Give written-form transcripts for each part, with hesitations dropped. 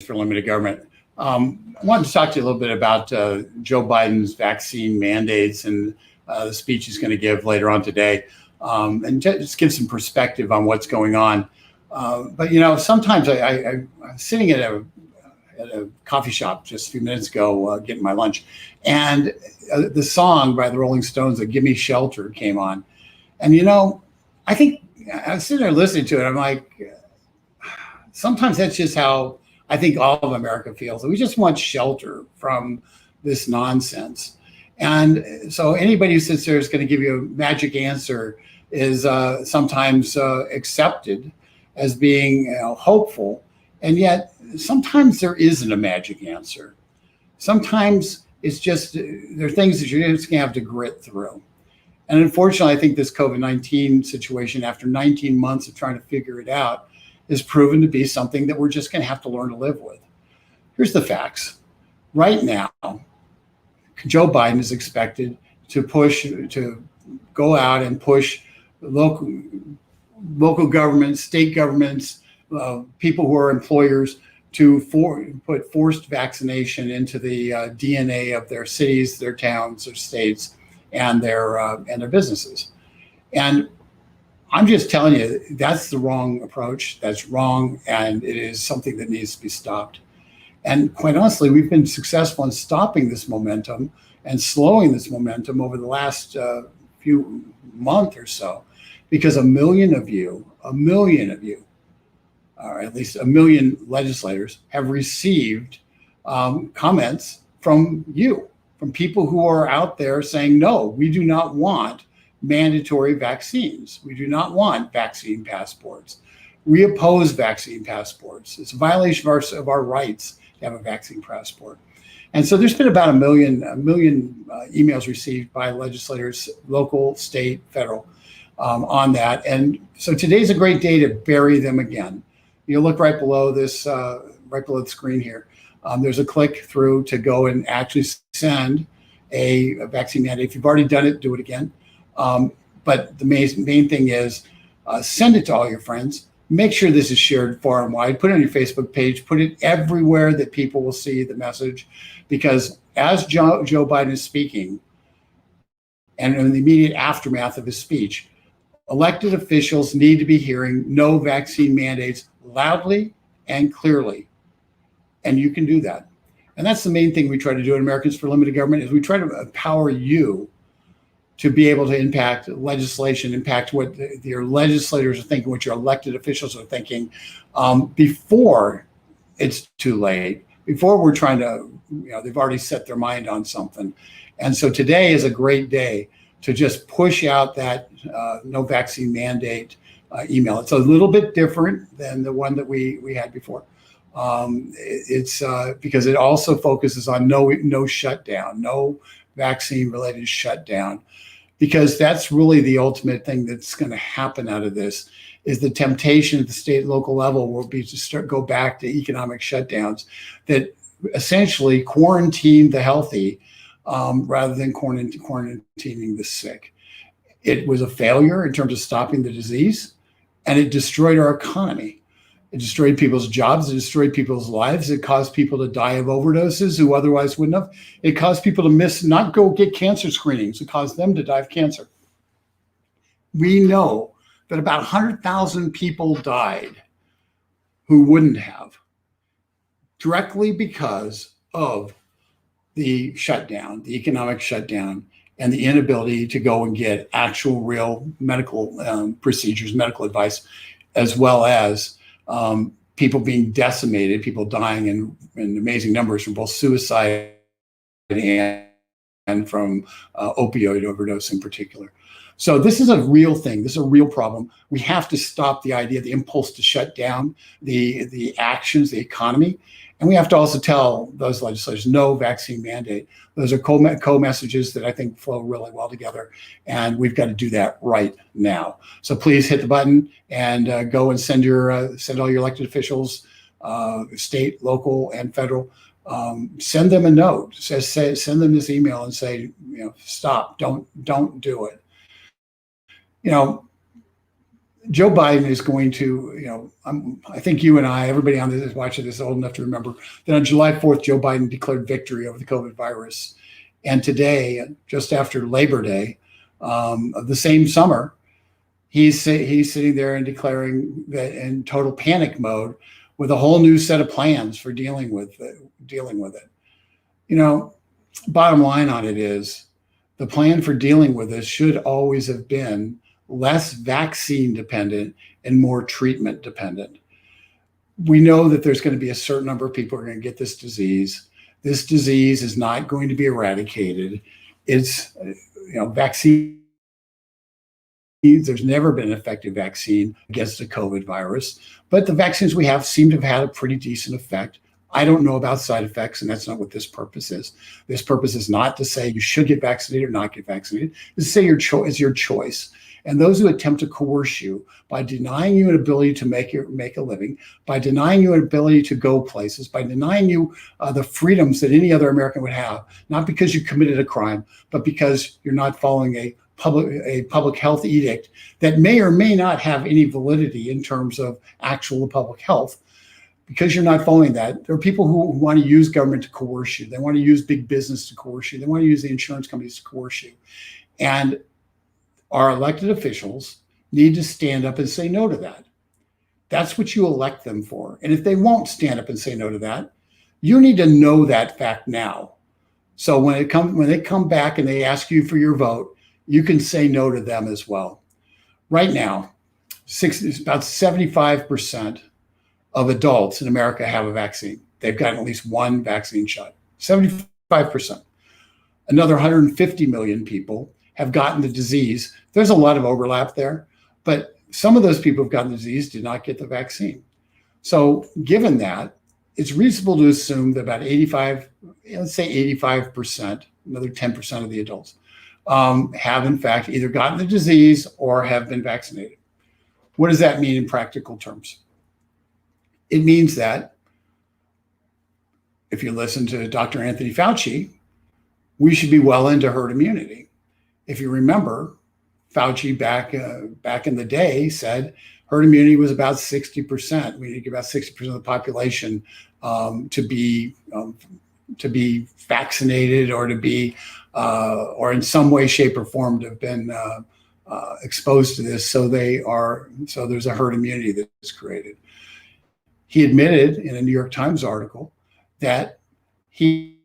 for limited government. I wanted to talk to you a little bit about Joe Biden's vaccine mandates and the speech he's going to give later on today, and just give some perspective on what's going on. But sometimes I'm sitting at a coffee shop just a few minutes ago, getting my lunch, and the song by the Rolling Stones, "Give Me Shelter," came on, and I think I was sitting there listening to it. I'm like, sometimes that's just how I think all of America feels. We just want shelter from this nonsense. And so anybody who sits there is going to give you a magic answer is sometimes accepted as being hopeful. And yet sometimes there isn't a magic answer. Sometimes it's just, there are things that you're just going to have to grit through. And unfortunately, I think this COVID-19 situation, after 19 months of trying to figure it out, is proven to be something that we're just going to have to learn to live with. Here's the facts. Right now, Joe Biden is expected to go out and push local governments, state governments, people who are employers to put forced vaccination into the DNA of their cities, their towns, their states, and their businesses. And I'm just telling you, that's the wrong approach. That's wrong, and it is something that needs to be stopped. And quite honestly, we've been successful in stopping this momentum and slowing this momentum over the last few months or so, because a million of you, or at least a million legislators, have received comments from you, from people who are out there saying, no, we do not want mandatory vaccines. We do not want vaccine passports. We oppose vaccine passports. It's a violation of our rights to have a vaccine passport. And so there's been about a million emails received by legislators, local, state, federal, on that. And so today's a great day to bury them again. You look right below this, right below the screen here. There's a click through to go and actually send a vaccine mandate. If you've already done it, do it again. But the main thing is send it to all your friends. Make sure this is shared far and wide. Put it on your Facebook page. Put it everywhere that people will see the message. Because as Joe Biden is speaking, and in the immediate aftermath of his speech, elected officials need to be hearing no vaccine mandates loudly and clearly. And you can do that. And that's the main thing we try to do in Americans for Limited Government, is we try to empower you to be able to impact legislation, impact what your legislators are thinking, what your elected officials are thinking, before it's too late, before we're trying to, they've already set their mind on something. And so today is a great day to just push out that no vaccine mandate email. It's a little bit different than the one that we had before. It's because it also focuses on no shutdown, no vaccine related shutdown, because that's really the ultimate thing that's going to happen out of this. Is the temptation at the state and local level will be to go back to economic shutdowns that essentially quarantine the healthy rather than quarantining the sick. It was a failure in terms of stopping the disease, and it destroyed our economy. It destroyed people's jobs. It destroyed people's lives. It caused people to die of overdoses who otherwise wouldn't have. It caused people to not go get cancer screenings. It caused them to die of cancer. We know that about 100,000 people died who wouldn't have, directly because of the shutdown, the economic shutdown, and the inability to go and get actual real medical procedures, medical advice, as well as people being decimated, people dying in amazing numbers from both suicide and from opioid overdose in particular. So this is a real thing. This is a real problem. We have to stop the idea, the impulse to shut down the actions, the economy. And we have to also tell those legislators, no vaccine mandate. Those are co-messages that I think flow really well together. And we've got to do that right now. So please hit the button and go and send all your elected officials, state, local, and federal. Send them a note. Send them this email and say, stop, don't do it. Joe Biden is going to, I think you and I, everybody on this watching this is old enough to remember that on July 4th, Joe Biden declared victory over the COVID virus. And today, just after Labor Day of the same summer, he's sitting there and declaring that in total panic mode with a whole new set of plans for dealing with it. Bottom line on it is the plan for dealing with this should always have been less vaccine dependent and more treatment dependent. We know that there's going to be a certain number of people who are going to get this disease. This disease is not going to be eradicated. It's, vaccine. There's never been an effective vaccine against the COVID virus, but the vaccines we have seem to have had a pretty decent effect. I don't know about side effects, and that's not what this purpose is. This purpose is not to say you should get vaccinated or not get vaccinated. It's to say is your choice. And those who attempt to coerce you by denying you an ability to make a living, by denying you an ability to go places, by denying you the freedoms that any other American would have, not because you committed a crime, but because you're not following a public health edict that may or may not have any validity in terms of actual public health. Because you're not following that, there are people who want to use government to coerce you. They want to use big business to coerce you. They want to use the insurance companies to coerce you. And our elected officials need to stand up and say no to that. That's what you elect them for. And if they won't stand up and say no to that, you need to know that fact now. So when they come back and they ask you for your vote, you can say no to them as well. Right now, about 75% of adults in America have a vaccine. They've gotten at least one vaccine shot, 75%. Another 150 million people have gotten the disease. There's a lot of overlap there, but some of those people who've gotten the disease did not get the vaccine. So given that, it's reasonable to assume that about 85%, another 10% of the adults have in fact either gotten the disease or have been vaccinated. What does that mean in practical terms? It means that if you listen to Dr. Anthony Fauci, we should be well into herd immunity. If you remember, Fauci back in the day said herd immunity was about 60%. We need to get about 60% of the population to be vaccinated or to be or in some way, shape, or form to have been exposed to this. So there's a herd immunity that's created. He admitted in a New York Times article that he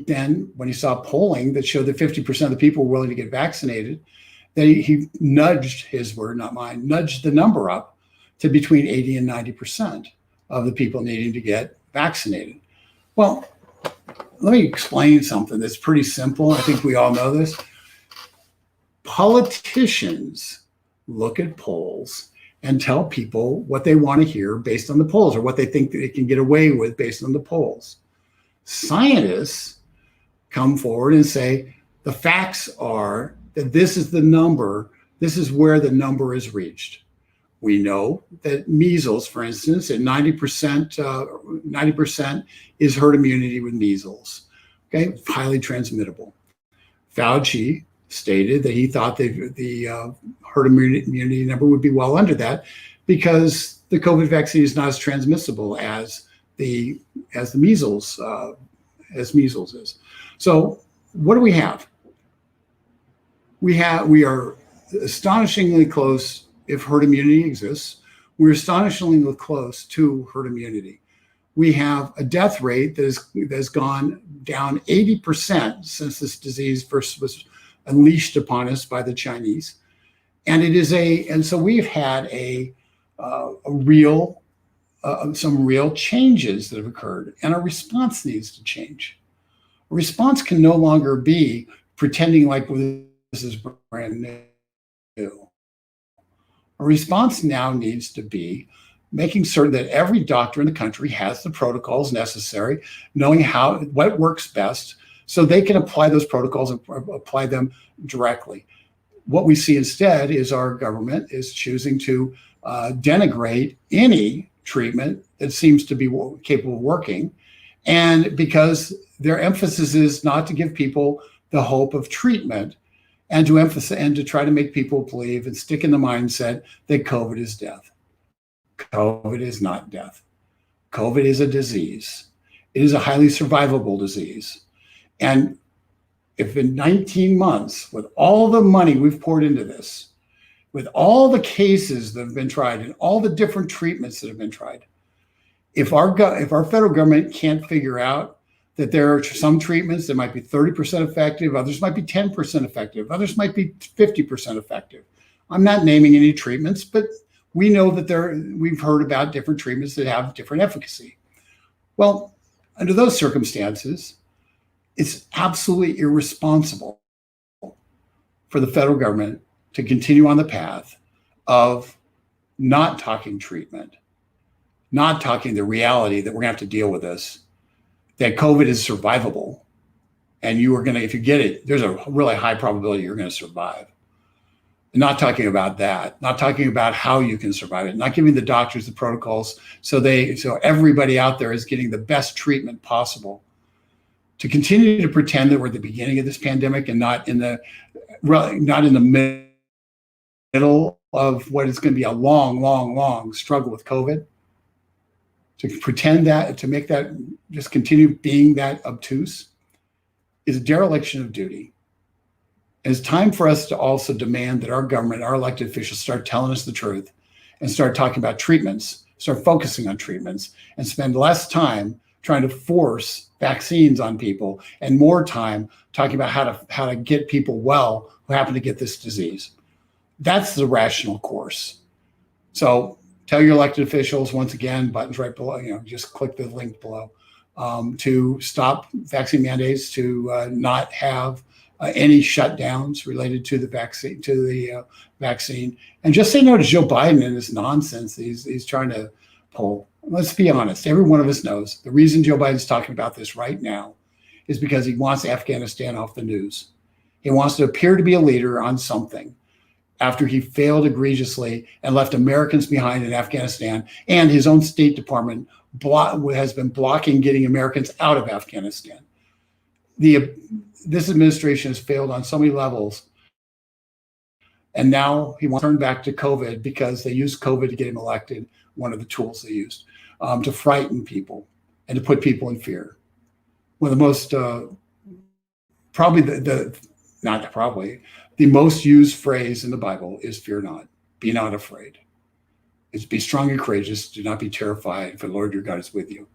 then, when he saw polling that showed that 50% of the people were willing to get vaccinated, that he nudged, his word, not mine, nudged the number up to between 80 and 90% of the people needing to get vaccinated. Well, let me explain something that's pretty simple. I think we all know this. Politicians look at polls and tell people what they want to hear based on the polls or what they think that they can get away with based on the polls. Scientists come forward and say, the facts are that this is the number, this is where the number is reached. We know that measles, for instance, at 90% is herd immunity with measles, okay, highly transmittable. Fauci stated that he thought the herd immunity number would be well under that because the COVID vaccine is not as transmissible as the measles is. So what do we have? We are astonishingly close. If herd immunity exists, we're astonishingly close to herd immunity. We have a death rate that has gone down 80% since this disease first was unleashed upon us by the Chinese, and so we've had some real changes that have occurred, and our response needs to change. A response can no longer be pretending like this is brand new. A response now needs to be making certain that every doctor in the country has the protocols necessary, knowing what works best, so they can apply those protocols and apply them directly. What we see instead is our government is choosing to denigrate any treatment that seems to be capable of working, and because their emphasis is not to give people the hope of treatment, and to emphasize and to try to make people believe and stick in the mindset that COVID is death. COVID is not death. COVID is a disease. It is a highly survivable disease. And if in 19 months, with all the money we've poured into this, with all the cases that have been tried and all the different treatments that have been tried, if our federal government can't figure out that there are some treatments that might be 30% effective, others might be 10% effective, others might be 50% effective. I'm not naming any treatments, but we know that we've heard about different treatments that have different efficacy. Well, under those circumstances, it's absolutely irresponsible for the federal government to continue on the path of not talking treatment, not talking the reality that we're going to have to deal with this, that COVID is survivable. And you are going to, if you get it, there's a really high probability you're going to survive. Not talking about that, not talking about how you can survive it, not giving the doctors the protocols so everybody out there is getting the best treatment possible. To continue to pretend that we're at the beginning of this pandemic and not in the middle of what is going to be a long, long, long struggle with COVID, to pretend that, to make that just continue being that obtuse, is a dereliction of duty. And it's time for us to also demand that our government, our elected officials, start telling us the truth and start talking about treatments, start focusing on treatments, and spend less time trying to force vaccines on people and more time talking about how to get people well who happen to get this disease. That's the rational course. So tell your elected officials, once again, buttons right below, just click the link below, to stop vaccine mandates, to not have any shutdowns related to the vaccine, and just say no to Joe Biden and his nonsense he's trying to pull. Let's be honest. Every one of us knows the reason Joe Biden's talking about this right now is because he wants Afghanistan off the news. He wants to appear to be a leader on something after he failed egregiously and left Americans behind in Afghanistan, and his own State Department has been blocking getting Americans out of Afghanistan. This administration has failed on so many levels, and now he wants to turn back to COVID because they used COVID to get him elected, one of the tools they used, to frighten people and to put people in fear. One of the most, the most used phrase in the Bible is fear not, be not afraid. It's be strong and courageous, do not be terrified, for the Lord your God is with you,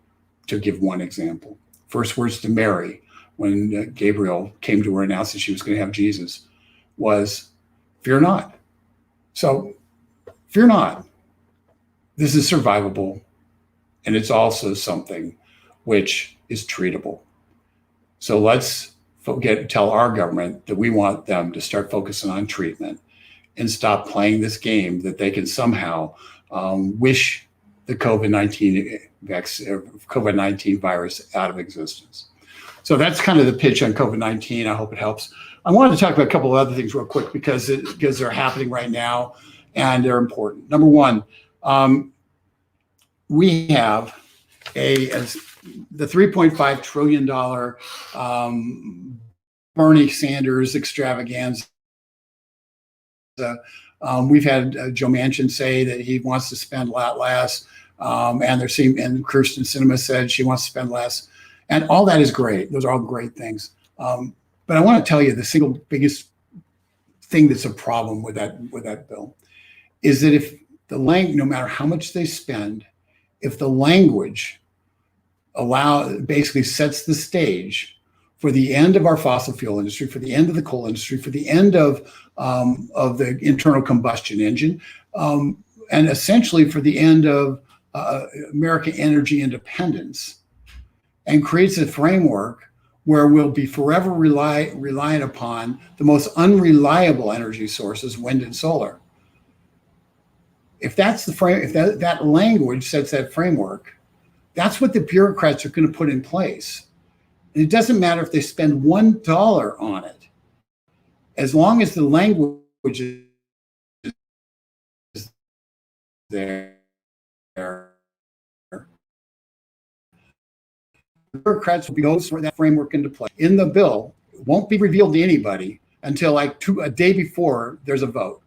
to give one example. First words to Mary when Gabriel came to her and announced that she was going to have Jesus was, fear not. So fear not. This is survivable, and it's also something which is treatable. So let's tell our government that we want them to start focusing on treatment and stop playing this game that they can somehow wish the COVID-19 virus out of existence. So that's kind of the pitch on COVID-19. I hope it helps. I wanted to talk about a couple of other things real quick because they're happening right now and they're important. Number one, we have the $3.5 trillion Bernie Sanders extravaganza. We've had Joe Manchin say that he wants to spend a lot less, and Kirsten Sinema said she wants to spend less, and all that is great. Those are all great things. But I want to tell you the single biggest thing that's a problem with that bill is that if no matter how much they spend, if the language basically sets the stage for the end of our fossil fuel industry, for the end of the coal industry, for the end of the internal combustion engine, and essentially for the end of American energy independence, and creates a framework where we'll be forever reliant upon the most unreliable energy sources, wind and solar. If that's if that language sets that framework, that's what the bureaucrats are going to put in place. And it doesn't matter if they spend $1 on it, as long as the language is there. The bureaucrats will go for that framework into play. In the bill, it won't be revealed to anybody until like a day before there's a vote.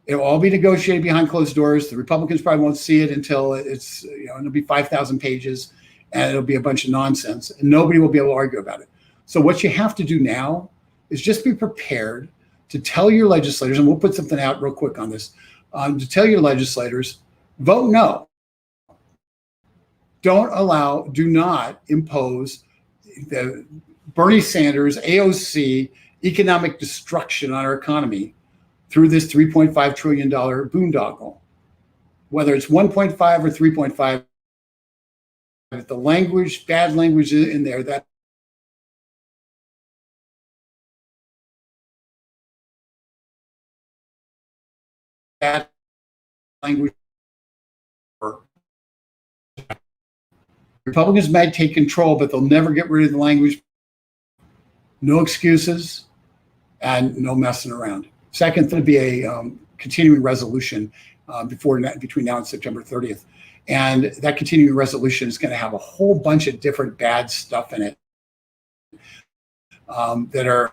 It'll all be negotiated behind closed doors. The Republicans probably won't see it until it's, it'll be 5,000 pages and it'll be a bunch of nonsense and nobody will be able to argue about it. So what you have to do now is just be prepared to tell your legislators, and we'll put something out real quick on this, to tell your legislators, vote no. Do not impose the Bernie Sanders, AOC, economic destruction on our economy through this $3.5 trillion boondoggle. Whether it's 1.5 or 3.5, if the language, bad language in there, that language, Republicans might take control, but they'll never get rid of the language. No excuses and no messing around. Second, there'll be a continuing resolution between now and September 30th. And that continuing resolution is going to have a whole bunch of different bad stuff in it that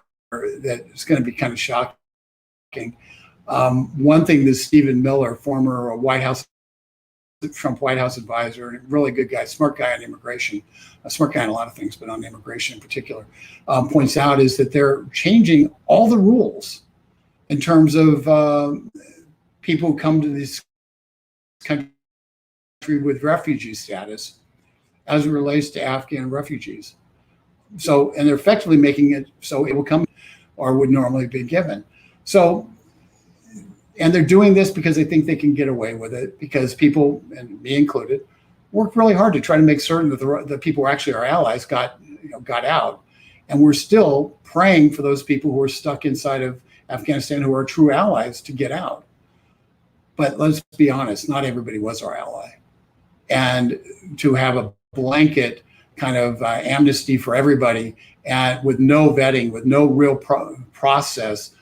is going to be kind of shocking. One thing that Stephen Miller, former Trump White House advisor, and a really good guy, smart guy on immigration, a smart guy on a lot of things, but on immigration in particular, points out is that they're changing all the rules in terms of people who come to this country with refugee status as it relates to Afghan refugees. So, and they're effectively making it so it will come or would normally be given. So, and they're doing this because they think they can get away with it because people, and me included, worked really hard to try to make certain that the people who actually are allies got out. And we're still praying for those people who are stuck inside of Afghanistan who are true allies to get out. But let's be honest, not everybody was our ally. And to have a blanket kind of amnesty for everybody and with no vetting, with no real process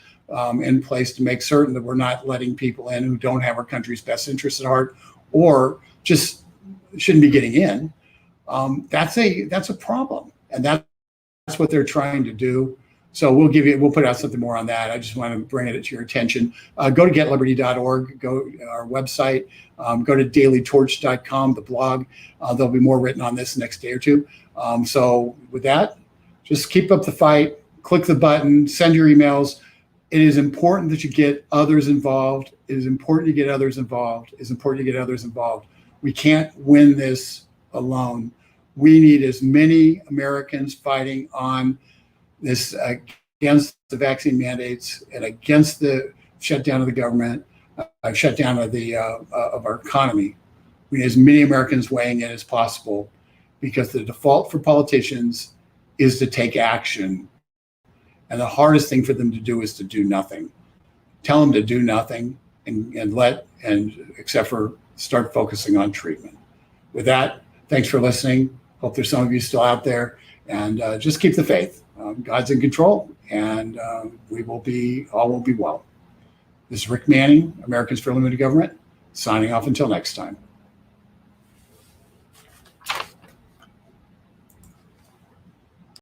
in place to make certain that we're not letting people in who don't have our country's best interests at heart or just shouldn't be getting in, that's a problem. And that's what they're trying to do. So we'll put out something more on that. I just want to bring it to your attention. Go to getliberty.org, go to our website, go to dailytorch.com, the blog. There'll be more written on this the next day or two. So with that, just keep up the fight, click the button, send your emails. It is important that you get others involved. It is important to get others involved. It's important to get others involved. We can't win this alone. We need as many Americans fighting on this against the vaccine mandates and against the shutdown of the government, shutdown of of our economy. We need as many Americans weighing in as possible because the default for politicians is to take action. And the hardest thing for them to do is to do nothing. Tell them to do nothing and except for start focusing on treatment. With that, thanks for listening. Hope there's some of you still out there, and just keep the faith. God's in control, and all will be well. This is Rick Manning, Americans for Limited Government, signing off until next time.